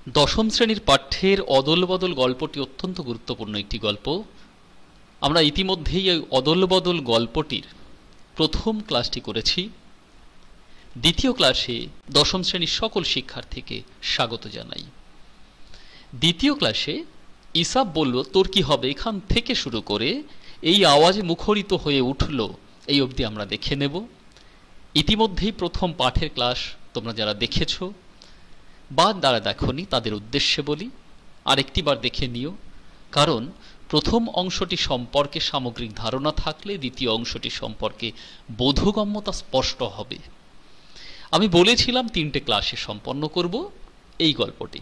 দশম শ্রেণীর পাঠ্যের অদল বদল গল্পটি অত্যন্ত গুরুত্বপূর্ণ একটি গল্প। আমরা ইতিমধ্যেই এই অদল বদল গল্পটির প্রথম ক্লাসটি করেছি। দ্বিতীয় ক্লাসে দশম শ্রেণীর সকল শিক্ষার্থীকে স্বাগত জানাই। দ্বিতীয় ক্লাসে ইসাব বলল তোর কি হবে এখান থেকে শুরু করে এই আওয়াজে মুখরিত হয়ে উঠল এই অবধি আমরা দেখে নেব। ইতিমধ্যেই প্রথম পাঠের ক্লাস তোমরা যারা দেখেছ বা যারা দেখনি তাদের উদ্দেশ্যে বলি আরেকটি বার দেখে নিও, কারণ প্রথম অংশটি সম্পর্কে সামগ্রিক ধারণা থাকলে দ্বিতীয় অংশটি সম্পর্কে বোধগম্যতা স্পষ্ট হবে। আমি বলেছিলাম 3টে ক্লাসে সম্পন্ন করব এই গল্পটি।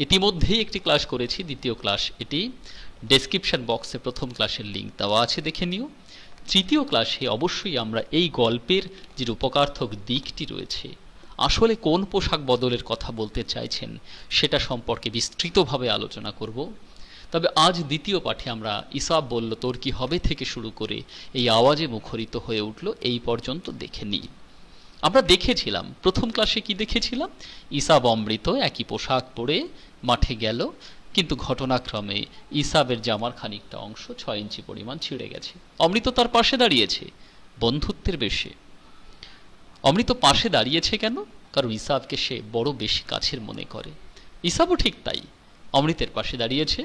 ইতিমধ্যেই একটি ক্লাস করেছি, দ্বিতীয় ক্লাস এটি। ডেসক্রিপশন বক্সে প্রথম ক্লাসের লিঙ্ক দেওয়া আছে, দেখে নিও। তৃতীয় ক্লাসে অবশ্যই আমরা এই গল্পের যে রূপকার্থক দিকটি রয়েছে, আসলে কোন পোশাক বদলের কথা বলতে চাইছেন সেটা সম্পর্কে বিস্তৃতভাবে আলোচনা করব। তবে আজ দ্বিতীয় পাঠে আমরা ইসাব বলল তোর কি হবে থেকে শুরু করে এই আওয়াজে মুখরিত হয়ে উঠল এই পর্যন্ত দেখে নিই। আমরা দেখেছিলাম প্রথম ক্লাসে কি দেখেছিলাম, ইসাব অমৃত একই পোশাক পরে মাঠে গেল, কিন্তু ঘটনাক্রমে ইসাবের জামার খানিকটা অংশ 6 ইঞ্চি পরিমাণ ছিঁড়ে গেছে। অমৃত তার পাশে দাঁড়িয়েছে বন্ধুত্বের বেশে। অমৃত পাশে দাঁড়িয়েছে কেন? কারণ ইসাবকে সে বড় বেশি কাছের মনে করে। ইসাবও ঠিক তাই, অমৃতের পাশে দাঁড়িয়েছে,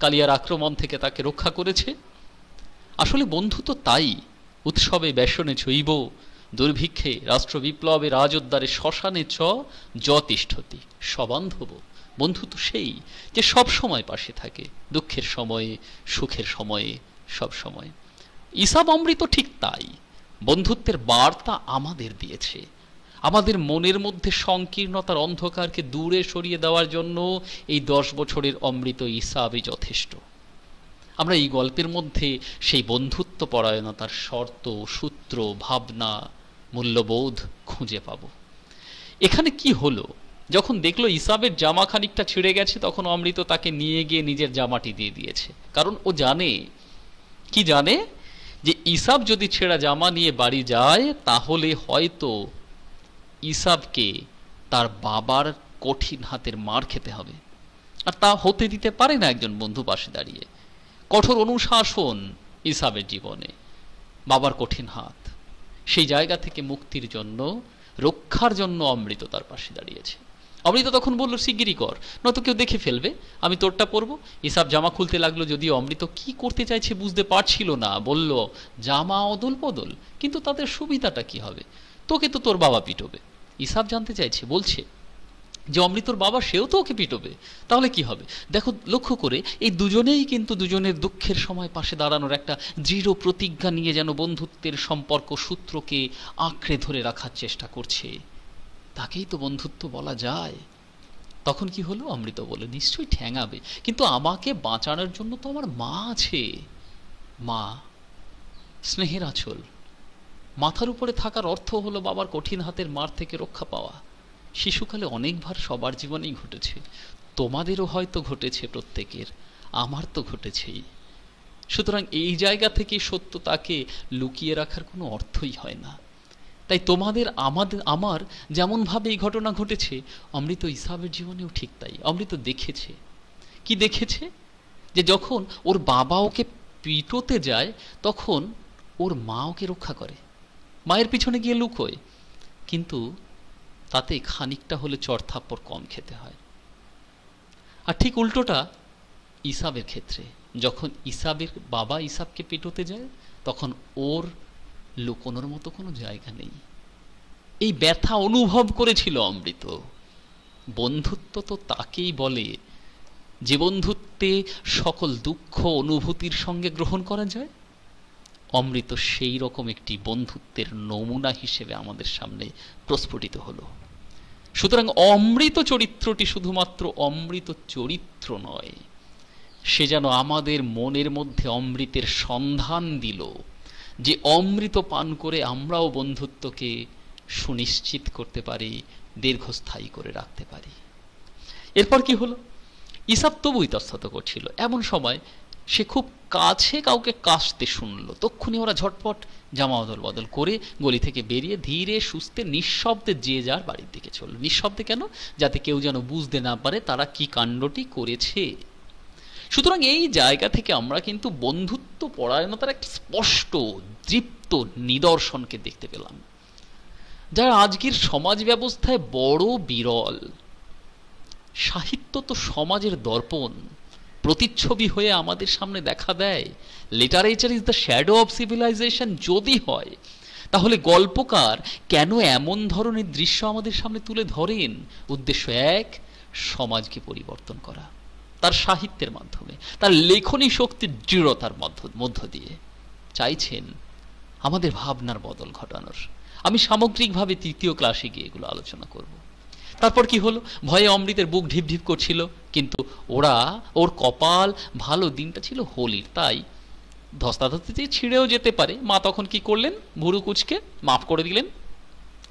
কালিয়ার আক্রমণ থেকে তাকে রক্ষা করেছে। আসলে বন্ধু তো তাই, উৎসবে ব্যসনে চৈব দুর্ভিক্ষে রাষ্ট্র বিপ্লবে রাজোদ্ধারে শ্মশানে য তিষ্ঠতি সবান্ধব। বন্ধু তো সেই যে সব সময় পাশে থাকে, দুঃখের সময়ে সুখের সময়ে সব সময়। ইসাব অমৃত ঠিক তাই, বন্ধুত্বের বার্তা আমাদের দিয়েছে। আমাদের মনের মধ্যে সংকীর্ণতার অন্ধকারকে দূরে সরিয়ে দেওয়ার জন্য এই 10 বছরের অমৃত ইসাবই যথেষ্ট। আমরা এই গল্পের মধ্যে সেই বন্ধুত্ব পরায়ণতার শর্ত, সূত্র, ভাবনা, মূল্যবোধ খুঁজে পাব। এখানে কি হলো, যখন দেখলো ইসাবের জামা খানিকটা ছিঁড়ে গেছে, তখন অমৃত তাকে নিয়ে গিয়ে নিজের জামাটি দিয়ে দিয়েছে। কারণ ও জানে, কি জানে, যে ইসাব যদি ছেঁড়া জামা নিয়ে বাড়ি যায় তাহলে হয়তো ইসাবকে তার বাবার কঠিন হাতের মার খেতে হবে, আর তা হতে দিতে পারে না একজন বন্ধু পাশে দাঁড়িয়ে। কঠোর অনুশাসন ইসাবের জীবনে, বাবার কঠিন হাত, সেই জায়গা থেকে মুক্তির জন্য, রক্ষার জন্য অমৃত তার পাশে দাঁড়িয়েছে। অমৃত তখন বলল শিগগিরই কর, নয়তো কেউ দেখে ফেলবে, আমি তোরটা পরবো। ইসাব জামা খুলতে লাগলো, যদিও অমৃত কি করতে চাইছে বুঝতে পারছিল না। বলল জামা অদল বদল, কিন্তু তাদের সুবিধাটা কি হবে? তোকে তো তোর বাবা পিটবে। ইসাব জানতে চাইছে, বলছে যে অমৃতর বাবা, সেও তো ওকে পিটবে, তাহলে কি হবে? দেখো লক্ষ্য করে, এই দুজনেই কিন্তু দুজনের দুঃখের সময় পাশে দাঁড়ানোর একটা দৃঢ় প্রতিজ্ঞা নিয়ে যেন বন্ধুত্বের সম্পর্ক সূত্রকে আঁকড়ে ধরে রাখার চেষ্টা করছে। তাকেই তো বন্ধুত্ব বলা যায়। তখন কি হলো, অমৃত বলে নিশ্চয়ই ঠ্যাঙাবে, কিন্তু আমাকে বাঁচানোর জন্য তো আমার মা আছে। মা, স্নেহের আঁচল। মাথার উপরে থাকার অর্থ হলো বাবার কঠিন হাতের মার থেকে রক্ষা পাওয়া। শিশুকালে অনেকবার সবার জীবনেই ঘটেছে, তোমাদেরও হয়তো ঘটেছে, প্রত্যেকের, আমার তো ঘটেছেই। সুতরাং এই জায়গা থেকে সত্যতাকে লুকিয়ে রাখার কোনো অর্থই হয় না। তাই তোমাদের, আমার যেমনভাবে এই ঘটনা ঘটেছে, অমৃত ইসাবের জীবনেও ঠিক তাই। অমৃত দেখেছে, কি দেখেছে, যে যখন ওর বাবা ওকে পিটোতে যায় তখন ওর মা ওকে রক্ষা করে, মায়ের পিছনে গিয়ে লুকোয়, কিন্তু তাতে খানিকটা হলে চড়থাপ্পড় কম খেতে হয়। আর ঠিক উল্টোটা ইসাবের ক্ষেত্রে, যখন ইসাবের বাবা ইসাবকে পেটোতে যায় তখন ওর লুকোনোর মতো কোনো জায়গা নেই। এই ব্যথা অনুভব করেছিল অমৃত। বন্ধুত্ব তো তাকেই বলে যে বন্ধুত্বে সকল দুঃখ অনুভূতির সঙ্গে গ্রহণ করা যায়। অমৃত সেই রকম একটি বন্ধুত্বের নমুনা হিসেবে আমাদের সামনে প্রস্ফুটিত হলো। সুতরাং অমৃত চরিত্রটি শুধুমাত্র অমৃত চরিত্র নয়, সে যেন আমাদের মনের মধ্যে অমৃতের সন্ধান দিল, যে অমৃত পান করে আমরাও বন্ধুত্বকে সুনিশ্চিত করতে পারি, দীর্ঘস্থায়ী করে রাখতে পারি। এরপর কি হলো, ইসাব তবু ইতস্তত করছিল। এমন সময় সে খুব কাছে কাউকে কাশতে শুনলো, তক্ষুনি ওরা ঝটপট জামা অদল বদল করে গলি থেকে বেরিয়ে ধীরে সুস্থে নিঃশব্দে যে যার বাড়ির দিকে চলল। নিঃশব্দে কেন? যাতে কেউ যেন বুঝতে না পারে তারা কি কাণ্ডটি করেছে। সুতরাং এই জায়গা থেকে আমরা কিন্তু বন্ধুত্ব পরায়ণতার একটা স্পষ্ট দৃপ্ত নিদর্শনকে দেখতে পেলাম, যা আজকের সমাজ ব্যবস্থায় বড় বিরল। সাহিত্য তো সমাজের দর্পণ, প্রতিচ্ছবি হয়ে আমাদের সামনে দেখা দেয়। Literature is the shadow of civilisation যদি হয়, তাহলে গল্পকার কেন এমন ধরনের দৃশ্য আমাদের সামনে তুলে ধরেন? উদ্দেশ্য এক, সমাজকে পরিবর্তন করা তার সাহিত্যের মাধ্যমে, তার লেখনী শক্তির দৃঢ়তার মধ্য দিয়ে চাইছেন আমাদের ভাবনার বদল ঘটানোর। আমি সামগ্রিকভাবে তৃতীয় ক্লাসে গিয়ে এগুলো আলোচনা করব। তারপর কি হলো? ভয়ে অমৃতের বুক ঢিপ ঢিপ করছিল, কিন্তু ওর কপাল ভালো, দিনটা ছিল হোলির, তাই ধস্তাধস্তিতে ছিঁড়েও যেতে পারে। মা তখন কি করলেন? ভুরু কুচকে মাফ করে দিলেন,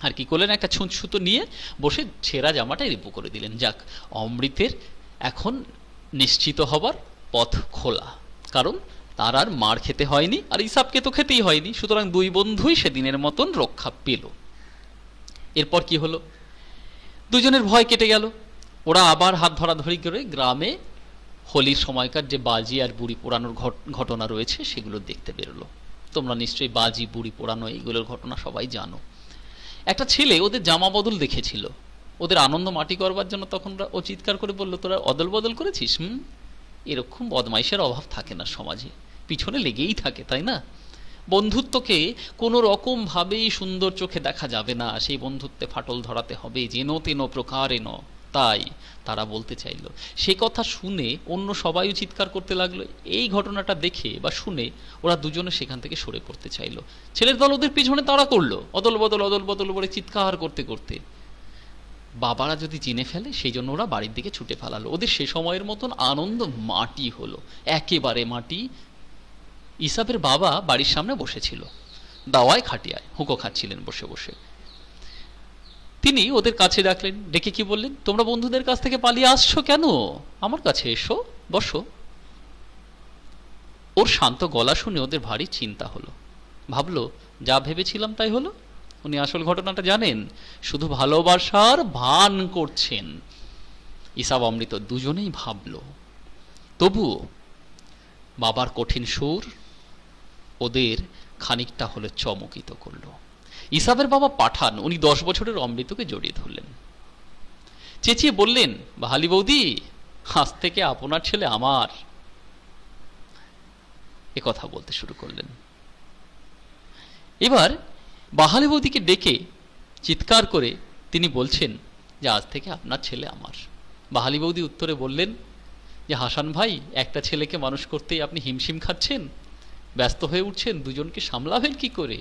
আর কি করলেন? একটা ছুঁচ সুতো নিয়ে বসে ছেঁড়া জামাটা রিপু করে দিলেন। যাক, অমৃতের এখন নিশ্চিত হবার পথ খোলা, কারণ তার আর মার খেতে হয়নি, আর ইসাবকে তো খেতেই হয়নি। সুতরাং দুই বন্ধুই সেদিনের মতন রক্ষা পেল। এরপর কি হলো? দুজনের ভয় কেটে গেল। ওরা আবার হাত ধরাধরি করে গ্রামে হোলির সময়কার যে বাজি আর বুড়ি পোড়ানোর ঘটনা রয়েছে সেগুলো দেখতে বেরোলো। তোমরা নিশ্চয়ই বাজি, বুড়ি পোড়ানো এইগুলোর ঘটনা সবাই জানো। একটা ছেলে ওদের জামা বদল দেখেছিল, ওদের আনন্দ মাটি করবার জন্য তখন ও চিৎকার করে বলল, তোরা অদল বদল করেছিস? এরকম বদমাইশের অভাব থাকে না সমাজে, পিছনে লেগেই থাকে, তাই না? বন্ধুত্বকে কোনো রকম ভাবেই সুন্দর চোখে দেখা যাবে না, সেই বন্ধুত্বে ফাটল ধরাতে হবে যেন তেন প্রকারেণ। তাই তারা বলতে চাইল। সে কথা শুনে অন্য সবাই চিৎকার করতে লাগলো। এই ঘটনাটা দেখে বা শুনে ওরা দুজনে সেখান থেকে সরে পড়তে চাইল। ছেলের দল ওদের পিছনে তাড়া করলো, অদল বদল বলে চিৎকার করতে করতে। বাবারা যদি চিনে ফেলে সেই জন্য ওরা বাড়ির দিকে ছুটে ফেলালো। ওদের সে সময়ের মতন আনন্দ মাটি হলো, একেবারে মাটি। ইসাবের বাবা বাড়ির সামনে বসেছিল, দাওয়ায় খাটিয়ায় হুঁকো খাচ্ছিলেন বসে বসে। তিনি ওদের কাছে ডাকলেন, ডেকে কি বললেন? তোমরা বন্ধুদের কাছ থেকে পালিয়ে আসছো কেন? আমার কাছে এসো, বসো। ওর শান্ত গলা শুনে ওদের ভারী চিন্তা হলো। ভাবলো, যা ভেবেছিলাম তাই হলো। উনি আসল ঘটনাটা জানেন, শুধু ভালোবাসার ভান করছেন। ইসাব অমৃত দুজনেই ভাবলো। তবুও বাবার কঠিন সুর ওদের খানিকটা হলে চমকিত করলো। ইসাবের বাবা পাঠান, উনি 10 বছরের অমৃতকে জড়িয়ে ধরলেন, চেঁচিয়ে বললেন, বাহালি বৌদি, আজ থেকে আপনার ছেলে আমার। এ কথা বলতে শুরু করলেন। এবার বাহালি বৌদিকে ডেকে চিৎকার করে তিনি বলছেন যে আজ থেকে আপনার ছেলে আমার। বাহালি বৌদি উত্তরে বললেন যে হাসান ভাই, একটা ছেলেকে মানুষ করতেই আপনি হিমশিম খাচ্ছেন, ব্যস্ত হয়ে উঠছেন, দুজনকে সামলাবেন কি করে?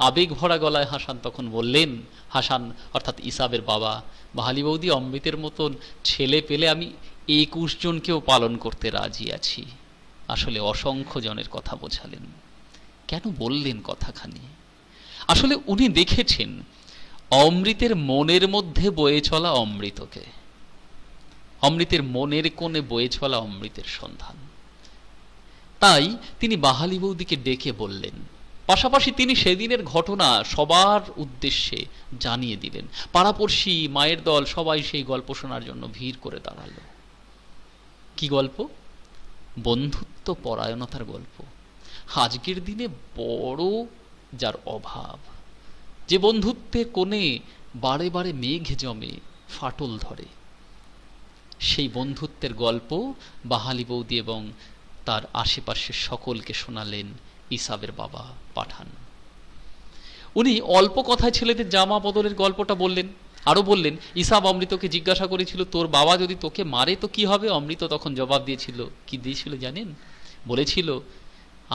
আবেগ ভরা গলায় হাসান তখন বললেন, হাসান অর্থাৎ ইসাবের বাবা, বাহালি বৌদি, অমৃতের মতন ছেলে পেলে আমি 21 জনকেও পালন করতে রাজি আছি। আসলে অসংখ্য জনের কথা বোঝালেন। কেন বললেন কথাখানি? আসলে উনি দেখেছেন অমৃতের মনের মধ্যে বয়ে চলা অমৃতকে, অমৃতের মনের কোণে বয়ে চলা অমৃতের সন্ধান। তাই তিনি বাহালি বৌদিকে ডেকে বললেন, পাশাপাশি তিনি সেদিনের ঘটনা সবার উদ্দেশ্যে জানিয়ে দিলেন। পাড়াপড়শি, মায়ের দল সবাই সেই গল্প শোনার জন্য ভিড় করে দাঁড়ালো। কি গল্প? বন্ধুত্ব পরায়ণতার গল্প। আজকের দিনে বড় যার অভাব, যে বন্ধুত্বের কোণে বারে বারে মেঘ জমে, ফাটল ধরে, সেই বন্ধুত্বের গল্প বাহালি বৌদি এবং তার আশেপাশের সকলকে শোনালেন ইসাবের বাবা পাঠান। উনি অল্প কথায় ছেলেদের জামা বদলের গল্পটা বললেন। আরো বললেন, ইসাব অমৃতকে জিজ্ঞাসা করেছিল, তোর বাবা যদি তোকে মারে তো কি হবে? অমৃত তখন জবাব দিয়েছিল, কি দিয়েছিল জানেন? বলেছিল,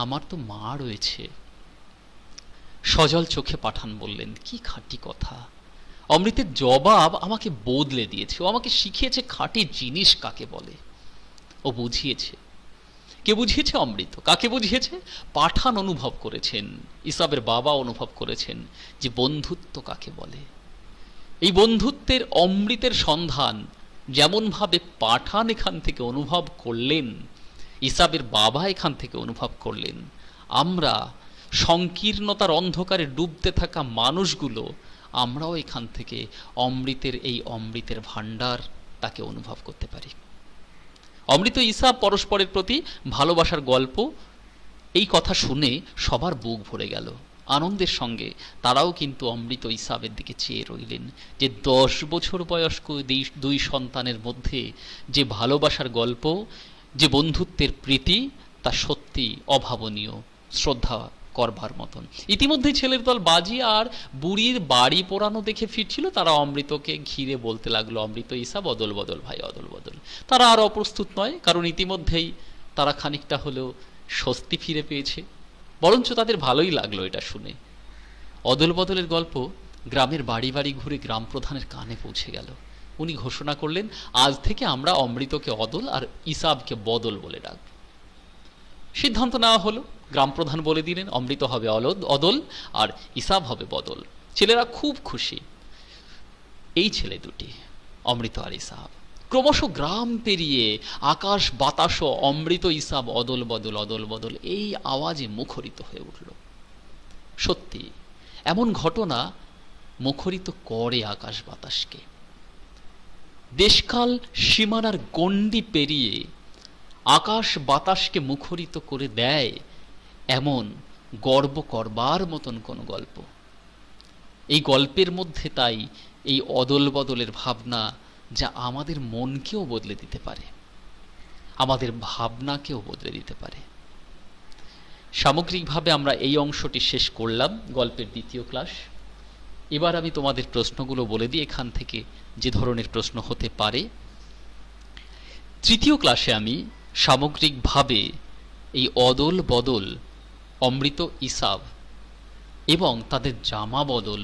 আমার তো মা রয়েছে। সজল চোখে পাঠান বললেন, কি খাঁটি কথা! অমৃতের জবাব আমাকে বদলে দিয়েছে, ও আমাকে শিখিয়েছে খাঁটি জিনিস কাকে বলে। ও বুঝিয়েছে। কে বুঝিয়েছে? অমৃত। কাকে বুঝিয়েছে? পাঠান অনুভব করেছেন, ইসাবের বাবা অনুভব করেছেন যে বন্ধুত্ব কাকে বলে। এই বন্ধুত্বের অমৃতের সন্ধান যেমন ভাবে পাঠান এখান থেকে অনুভব করলেন, ইসাবের বাবা এখান থেকে অনুভব করলেন আমরা সংকীর্ণতার অন্ধকারে ডুবতে থাকা মানুষগুলো আমরাও এখান থেকে এই অমৃতের ভাণ্ডার তাকে অনুভব করতে পারি। অমৃত ইসাব পরস্পরের প্রতি ভালোবাসার গল্প, এই কথা শুনে সবার বুক ভরে গেল আনন্দের সঙ্গে। তারাও কিন্তু অমৃত ইসাবের দিকে চেয়ে রইলেন যে 10 বছর বয়স্ক দুই সন্তানের মধ্যে যে ভালোবাসার গল্প, যে বন্ধুত্বের প্রীতি, তা সত্যি অভাবনীয়, শ্রদ্ধা করবার মতন। ইতিমধ্যে ছেলের দল বাজি আর বুড়ির বাড়ি পোড়ানো দেখে ফিরছিল। তারা অমৃতকে ঘিরে বলতে লাগলো, অমৃত ইসাব অদল বদল ভাই, অদল বদল। তারা আর অপ্রস্তুত নয়, কারণ ইতিমধ্যেই তারা খানিকটা হলেও স্বস্তি ফিরে পেয়েছে, বরঞ্চ তাদের ভালোই লাগলো এটা শুনে। অদল বদলের গল্প গ্রামের বাড়ি বাড়ি ঘুরে গ্রাম প্রধানের কানে পৌঁছে গেল। উনি ঘোষণা করলেন, আজ থেকে আমরা অমৃতকে অদল আর ইসাবকে বদল বলে ডাকব। সিদ্ধান্ত নেওয়া হলো। গ্রাম প্রধান বলে দিলেন অমৃত হবে অদল আর ইসাব হবে বদল। ছেলেরা খুব খুশি। এই ছেলে দুটি, অমৃত আর ইসাব, ক্রমশ গ্রাম পেরিয়ে আকাশ বাতাস অমৃত ইসাব অদল বদল অদল বদল এই আওয়াজে মুখরিত হয়ে উঠল। সত্যি এমন ঘটনা মুখরিত করে আকাশ বাতাসকে। দেশকাল সীমানার গণ্ডি পেরিয়ে আকাশ বাতাসকে মুখরিত করে দেয় এমন গর্ব করবার মতন কোন গল্প। এই গল্পের মধ্যে তাই এই অদল বদলের ভাবনা, যা আমাদের মনকেও বদলে দিতে পারে, আমাদের ভাবনাকেও বদলে দিতে পারে। সামগ্রিকভাবে আমরা এই অংশটি শেষ করলাম, গল্পের দ্বিতীয় ক্লাস। এবার আমি তোমাদের প্রশ্নগুলো বলে দিই, এখান থেকে যে ধরনের প্রশ্ন হতে পারে। তৃতীয় ক্লাসে আমি সামগ্রিকভাবে এই অদল বদল, অমৃত ইসাব এবং তাদের জামা বদল,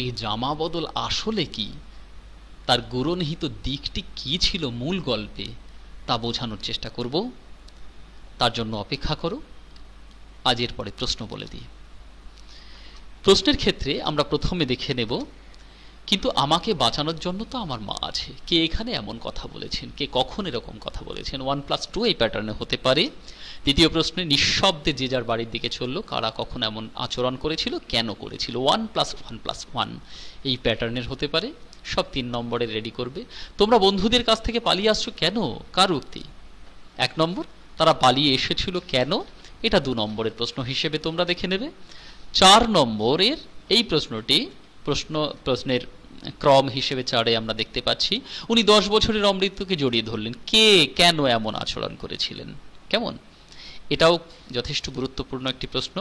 এই জামা বদল আসলে কি, তার গুরুনিহিত দিকটি কি ছিল মূল গল্পে, তা বোঝানোর চেষ্টা করব। তার জন্য অপেক্ষা করো। আজ এর পরে প্রশ্ন বলে দিই। প্রশ্নের ক্ষেত্রে আমরা প্রথমে দেখে নেব, কিন্তু আমাকে বাঁচানোর জন্য তো আমার মা আছে, কে এখানে এমন কথা বলেছেন, কে কখন এরকম কথা বলেছেন। 1+2 এই প্যাটার্নে হতে পারে। দ্বিতীয় প্রশ্নে নিঃশব্দে যে যার বাড়ির দিকে চলল, কারা কখন এমন আচরণ করেছিল, কেন করেছিল। 1+1+1 এই প্যাটার্নের হতে পারে। সব 3 নম্বরে রেডি করবে। তোমরা বন্ধুদের কাছ থেকে পালিয়ে আসছো কেন, কার উক্তি। 1 নম্বর, তারা পালিয়ে এসেছিল কেন, এটা 2 নম্বরের প্রশ্ন হিসেবে তোমরা দেখে নেবে। 4 নম্বরের এই প্রশ্নটি প্রশ্নের ক্রম হিসেবে 4-এ আমরা দেখতে পাচ্ছি, উনি 10 বছরের অমৃতকে জড়িয়ে ধরলেন, কে কেন এমন আচরণ করেছিলেন, কেমন। এটাও যথেষ্ট গুরুত্বপূর্ণ একটি প্রশ্ন।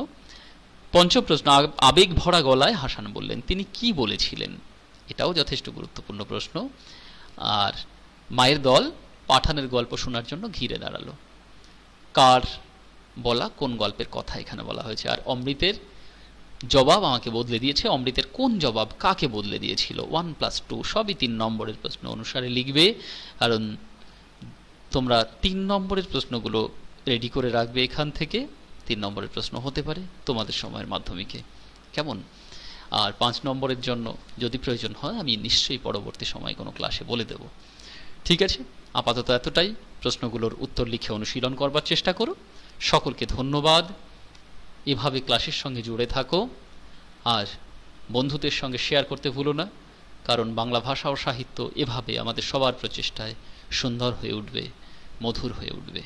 5ম প্রশ্ন, আবেগ ভরা গলায় হাসান বললেন, তিনি কি বলেছিলেন, এটাও যথেষ্ট গুরুত্বপূর্ণ প্রশ্ন। আর মায়ের দল পাঠানের গল্প শোনার জন্য ঘিরে দাঁড়ালো, কার বলা কোন গল্পের কথা এখানে বলা হয়েছে। আর অমৃতের জবাব আমাকে বদলে দিয়েছে, অমৃতের কোন জবাব কাকে বদলে দিয়েছিল। 1+2 সবই 3 নম্বরের প্রশ্ন অনুসারে লিখবে, কারণ তোমরা 3 নম্বরের প্রশ্নগুলো রেডি করে রাখবে। এখান থেকে 3 নম্বরের প্রশ্ন হতে পারে তোমাদের সময়ের মাধ্যমিকে, কেমন। আর 5 নম্বরের জন্য যদি প্রয়োজন হয় আমি নিশ্চয়ই পরবর্তী সময় কোনো ক্লাসে বলে দেব। ঠিক আছে, আপাতত এতটাই। প্রশ্নগুলোর উত্তর লিখে অনুশীলন করবার চেষ্টা করো। সকলকে ধন্যবাদ। এভাবে ক্লাসের সঙ্গে জুড়ে থাকো আর বন্ধুদের সঙ্গে শেয়ার করতে ভুলো না, কারণ বাংলা ভাষা ও সাহিত্য এভাবে আমাদের সবার প্রচেষ্টায় সুন্দর হয়ে উঠবে, মধুর হয়ে উঠবে।